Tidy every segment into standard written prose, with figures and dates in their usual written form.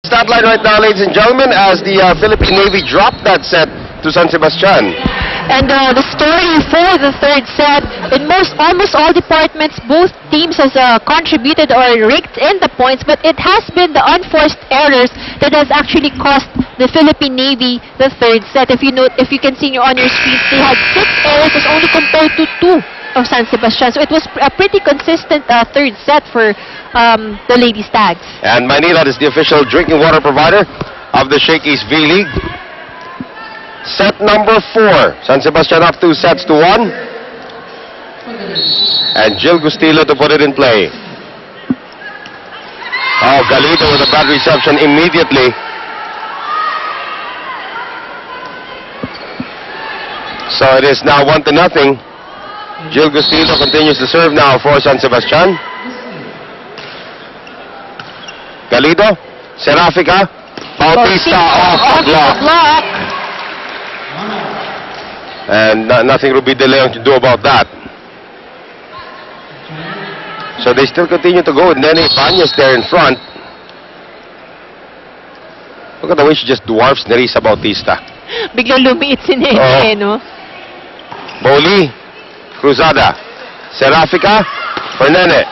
Stat line right now, ladies and gentlemen, as the Philippine Navy dropped that set to San Sebastian. And the story for the third set, in almost all departments, both teams has contributed or raked in the points, but it has been the unforced errors that has actually cost the Philippine Navy the third set. If you can see on your screens, they had 6 errors as only compared to 2 of San Sebastian. So it was a pretty consistent third set for the Lady Stags. And Maynilad is the official drinking water provider of the Shakey's V-League. Set number 4. San Sebastian up 2 sets to 1. And Jill Gustillo to put it in play. Oh, Galido with a bad reception immediately. So it is now 1-0. Jill Gustillo continues to serve now for San Sebastian. Galido, Serafica, Bautista off the block. And nothing Ruby De Leon to do about that. So they still continue to go with Nene Ibanez there in front. Look at the way she just dwarfs Nerissa Bautista. Bigla lumiit si Nene, no? Boli, Cruzada, Serafica, for Nene.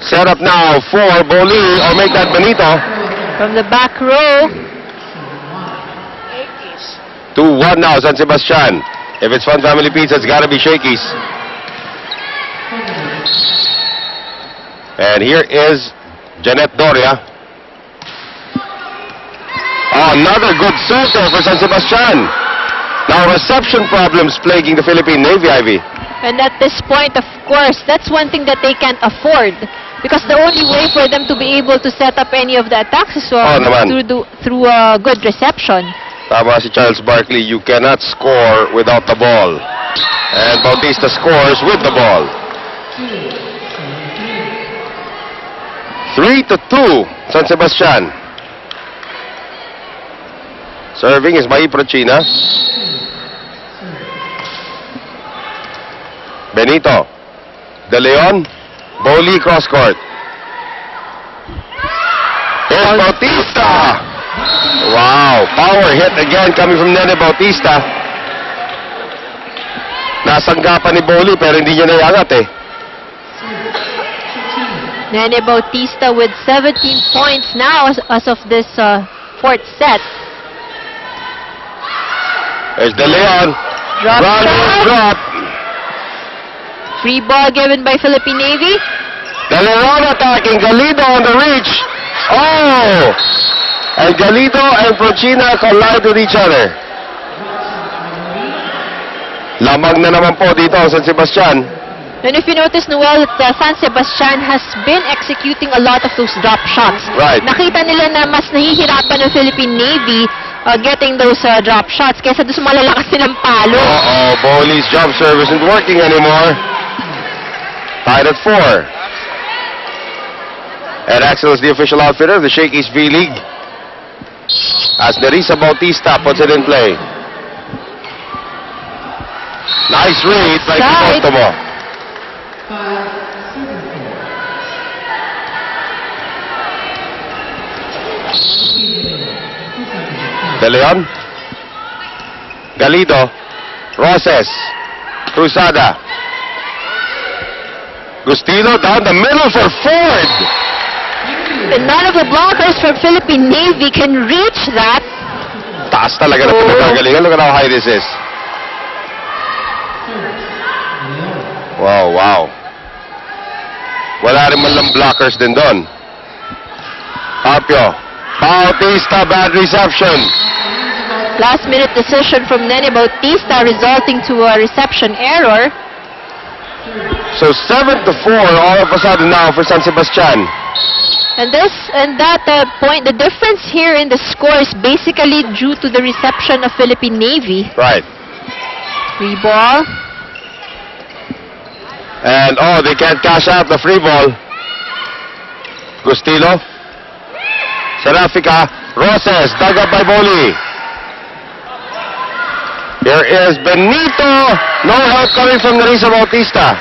Set up now for Boli, or make that Benito. From the back row. 2-1 now, San Sebastian. If it's Fun Family Pizza, it's gotta be Shakey's. And here is Janet Doria. Oh, another good circle for San Sebastian. Now reception problems plaguing the Philippine Navy, Ivy. And at this point, of course, that's one thing that they can't afford. Because the only way for them to be able to set up any of the attacks is through a good reception. Tama si Charles Barkley, you cannot score without the ball. And Bautista scores with the ball. 3-2, San Sebastian. Serving is Mai Prochina. Benito. De Leon. Boli cross court. Here's Bautista. Wow, power hit again coming from Nene Bautista. Nasanggapan ni Boli pero hindi niya naiangat eh. Nene Bautista with 17 points now as of this fourth set. There's De Leon. Drop. Free ball given by Philippine Navy. De Leon attacking. Galido on the reach. Oh! And Galido and Prochina collide with each other. Lamang na naman po dito San Sebastian. And if you notice, Noel, San Sebastian has been executing a lot of those drop shots. Right. Nakita nila na mas nahihirapan ng Philippine Navy getting those drop shots kaysa doon malalakas silang palo. Boli's jump serve isn't working anymore. Tied at 4. And Axel is the official outfitter of the Shakey's V-League. As Nerissa Bautista puts it in play. Nice read by Crisostomo. De Leon. Galido. Roses. Cruzada. Gustillo down the middle for Ford. And none of the blockers from Philippine Navy can reach that. Taas talaga na pinagagalingan. Look at how high this is. Wow. Wala rin man lang blockers din doon. Apio. Bautista, bad reception. Last minute decision from Nene Bautista resulting to a reception error. So 7-4 all of a sudden now for San Sebastian. And that point, the difference here in the score is basically due to the reception of Philippine Navy. Right. Free ball. And they can't cash out the free ball. Gustillo. Serafica. Roses, dug up by Boli. Here is Benito. No help coming from Nerissa Bautista.